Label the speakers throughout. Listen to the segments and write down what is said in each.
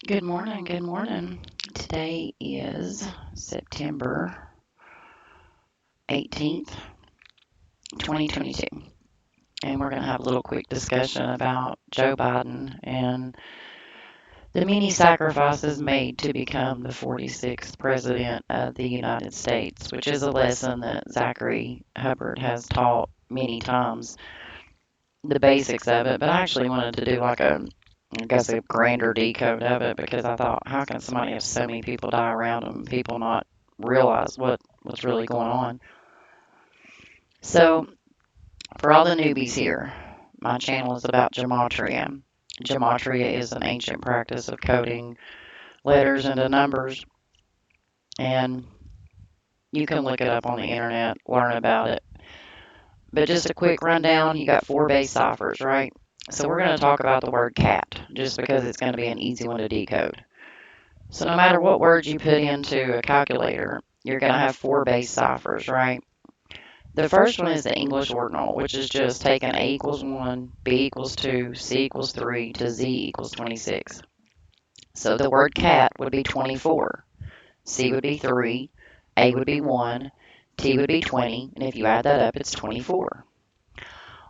Speaker 1: Good morning. Good morning. Today is September 18th, 2022, and we're going to have a little quick discussion about Joe Biden and the many sacrifices made to become the 46th president of the United States, which is a lesson that Zachary Hubbard has taught many times, the basics of it. But I actually wanted to do I guess, a grander decode of it because I thought, how can somebody have so many people die around them, and people not realize what's really going on? So, for all the newbies here, my channel is about gematria. Gematria is an ancient practice of coding letters into numbers, and you can look it up on the internet, learn about it. But just a quick rundown, you got four base ciphers, right? So we're going to talk about the word cat, just because it's going to be an easy one to decode. So no matter what words you put into a calculator, you're going to have four base ciphers, right? The first one is the English ordinal, which is just taking A equals 1, B equals 2, C equals 3 to Z equals 26. So the word cat would be 24, C would be 3, A would be 1, T would be 20, and if you add that up, it's 24.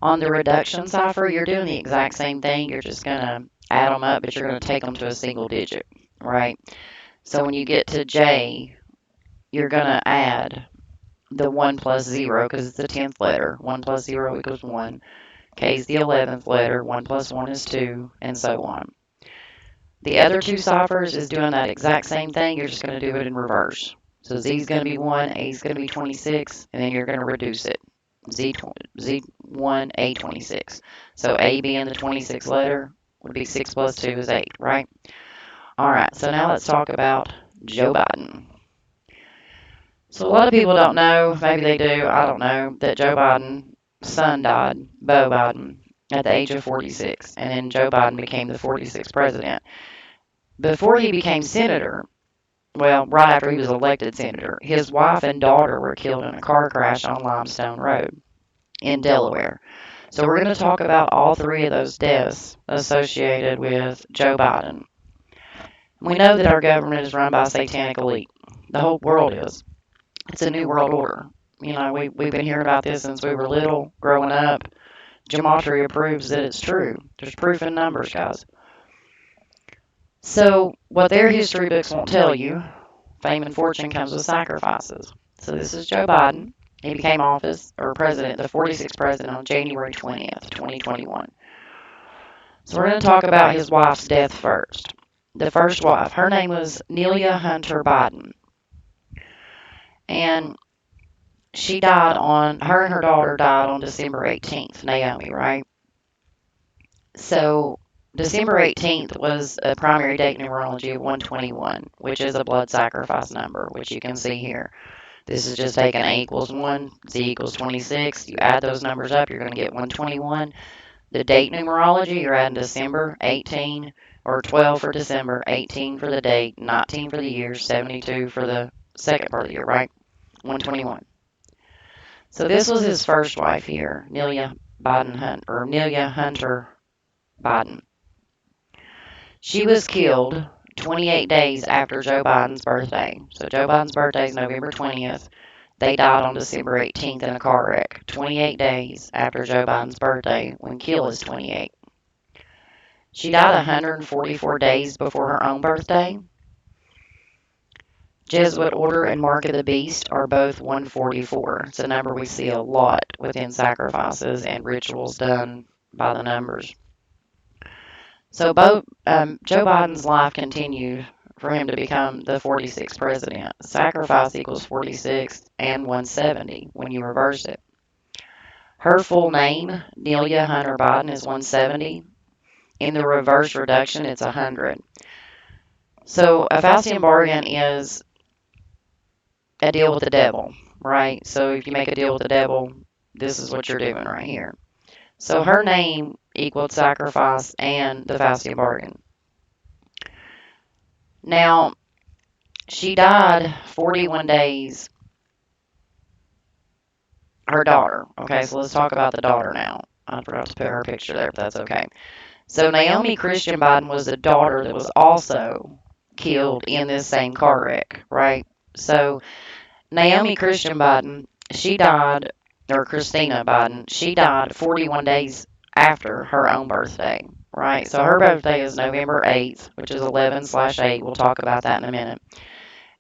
Speaker 1: On the reduction cipher, you're doing the exact same thing. You're just going to add them up, but you're going to take them to a single digit, right? So when you get to J, you're going to add the 1 plus 0 because it's the 10th letter. 1 plus 0 equals 1. K is the 11th letter. 1 plus 1 is 2, and so on. The other two ciphers is doing that exact same thing. You're just going to do it in reverse. So Z is going to be 1, A is going to be 26, and then you're going to reduce it. Z1, A 26. So A being the 26th letter would be 6 plus 2 is 8, right? All right, so now let's talk about Joe Biden. So a lot of people don't know, maybe they do, I don't know, that Joe Biden's son died, Beau Biden, at the age of 46, and then Joe Biden became the 46th president. Before he became senator, well, right after he was elected senator, his wife and daughter were killed in a car crash on Limestone Road in Delaware. So we're going to talk about all three of those deaths associated with Joe Biden. We know that our government is run by a satanic elite. The whole world is. It's a new world order. You know, we've been hearing about this since we were little, growing up. Gematria proves that it's true. There's proof in numbers, guys. So, what their history books won't tell you, fame and fortune comes with sacrifices. So, this is Joe Biden. He became office or president, the 46th president, on January 20th, 2021. So, we're going to talk about his wife's death first. The first wife, her name was Nelia Hunter Biden. And her and her daughter died on December 18th, Naomi, right? So December 18th was a primary date numerology of 121, which is a blood sacrifice number, which you can see here. This is just taking A equals 1, Z equals 26. You add those numbers up, you're going to get 121. The date numerology, you're adding December 18, or 12 for December, 18 for the date, 19 for the year, 72 for the second part of the year, right? 121. So this was his first wife here, Nelia Hunter Biden. She was killed 28 days after Joe Biden's birthday. So Joe Biden's birthday is November 20th. They died on December 18th in a car wreck, 28 days after Joe Biden's birthday, when Kill is 28. She died 144 days before her own birthday. Jesuit Order and Mark of the Beast are both 144. It's a number we see a lot within sacrifices and rituals done by the numbers. So Joe Biden's life continued for him to become the 46th president. Sacrifice equals 46 and 170 when you reverse it. Her full name, Nelia Hunter Biden, is 170. In the reverse reduction, it's 100. So a Faustian bargain is a deal with the devil, right? So if you make a deal with the devil, this is what you're doing right here. So her name equaled sacrifice and the Faustian bargain. Now, she died 41 days. Her daughter. Okay, so let's talk about the daughter now. I forgot to put her picture there, but that's okay. So Naomi Christian Biden was the daughter that was also killed in this same car wreck, right? So Naomi Christian Biden, she died, or Christina Biden, she died 41 days after her own birthday, right? So her birthday is November 8th, which is 11/8. We'll talk about that in a minute.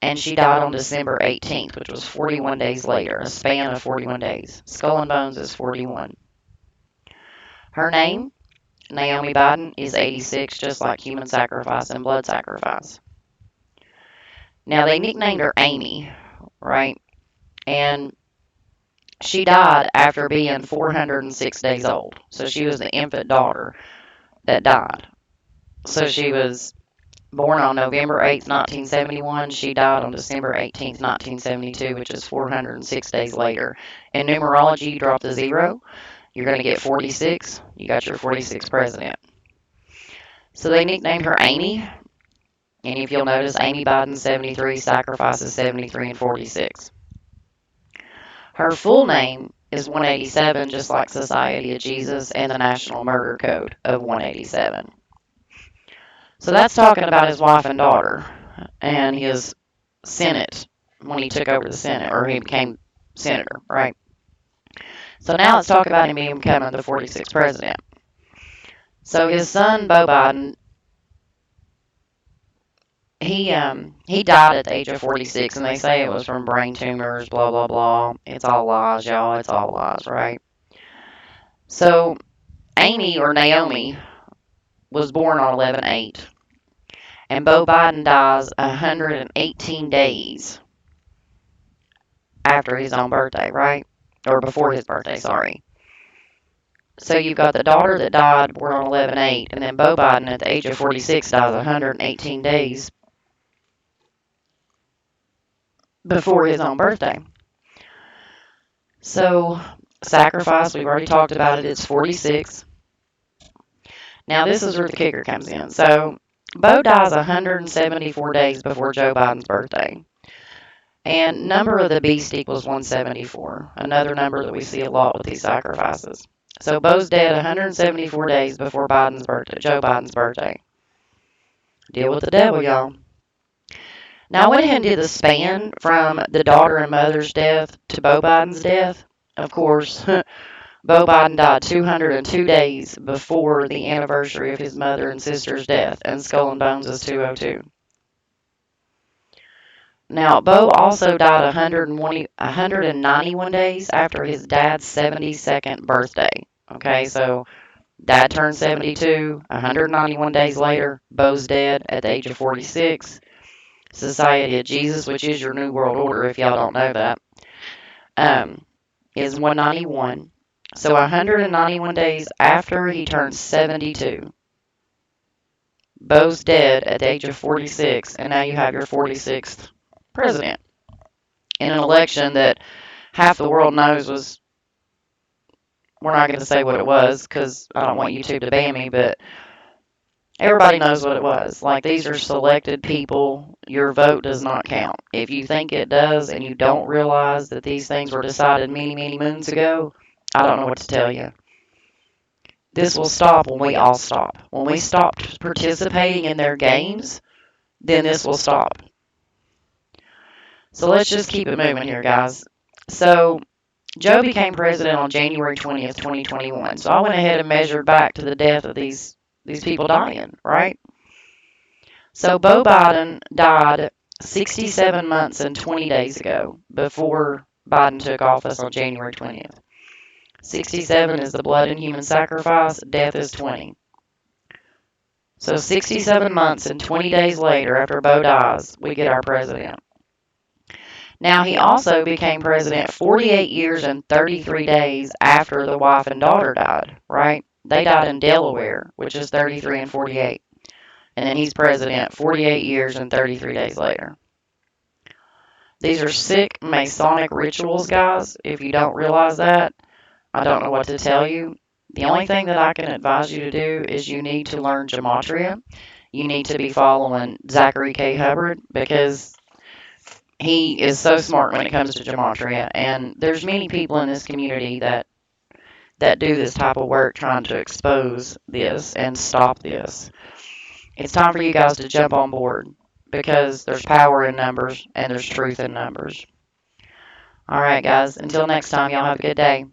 Speaker 1: And she died on December 18th, which was 41 days later, a span of 41 days. Skull and Bones is 41. Her name, Naomi Biden, is 86, just like human sacrifice and blood sacrifice. Now, they nicknamed her Amy, right? And she died after being 406 days old. So she was the infant daughter that died. So she was born on November 8th, 1971. She died on December 18th, 1972, which is 406 days later. In numerology, you drop the zero, you're going to get 46. You got your 46th president. So they nicknamed her Amy. And if you'll notice, Amy Biden 73, sacrifices 73 and 46. Her full name is 187, just like Society of Jesus and the National Murder Code of 187. So that's talking about his wife and daughter and his Senate when he took over the Senate, or he became senator, right? So now let's talk about him becoming the 46th president. So his son, Beau Biden, he died at the age of 46, and they say it was from brain tumors, blah, blah, blah. It's all lies, y'all. It's all lies, right? So Amy, or Naomi, was born on 11/8, and Beau Biden dies 118 days after his own birthday, right? Or before his birthday, sorry. So you've got the daughter that died, born on 11/8, and then Beau Biden at the age of 46 dies 118 days before his own birthday. So sacrifice, we've already talked about it, it's 46. Now this is where the kicker comes in. So Beau dies 174 days before Joe Biden's birthday. And number of the beast equals 174, another number that we see a lot with these sacrifices. So Beau's dead 174 days before Biden's birthday, Joe Biden's birthday. Deal with the devil, y'all. Now I went ahead and did the span from the daughter and mother's death to Beau Biden's death. Of course, Beau Biden died 202 days before the anniversary of his mother and sister's death, and Skull and Bones is 202. Now, Beau also died 191 days after his dad's 72nd birthday. Okay, so dad turned 72, 191 days later, Beau's dead at the age of 46. Society of Jesus, which is your New World Order, if y'all don't know that, is 191. So 191 days after he turns 72, Beau's dead at the age of 46, and now you have your 46th president in an election that half the world knows was, we're not going to say what it was because I don't want YouTube to ban me, but everybody knows what it was. Like, these are selected people. Your vote does not count. If you think it does and you don't realize that these things were decided many, many moons ago, I don't know what to tell you. This will stop when we all stop. When we stop participating in their games, then this will stop. So let's just keep it moving here, guys. So Joe became president on January 20th, 2021. So I went ahead and measured back to the death of these people dying, right? So Beau Biden died 67 months and 20 days ago before Biden took office on January 20th. 67 is the blood and human sacrifice. Death is 20. So 67 months and 20 days later, after Beau dies, we get our president. Now, he also became president 48 years and 33 days after the wife and daughter died, right? They died in Delaware, which is 33 and 48. And then he's president 48 years and 33 days later. These are sick Masonic rituals, guys. If you don't realize that, I don't know what to tell you. The only thing that I can advise you to do is you need to learn Gematria. You need to be following Zachary K. Hubbard, because he is so smart when it comes to Gematria. And there's many people in this community that that do this type of work trying to expose this and stop this. It's time for you guys to jump on board because there's power in numbers and there's truth in numbers. All right, guys. Until next time, y'all have a good day.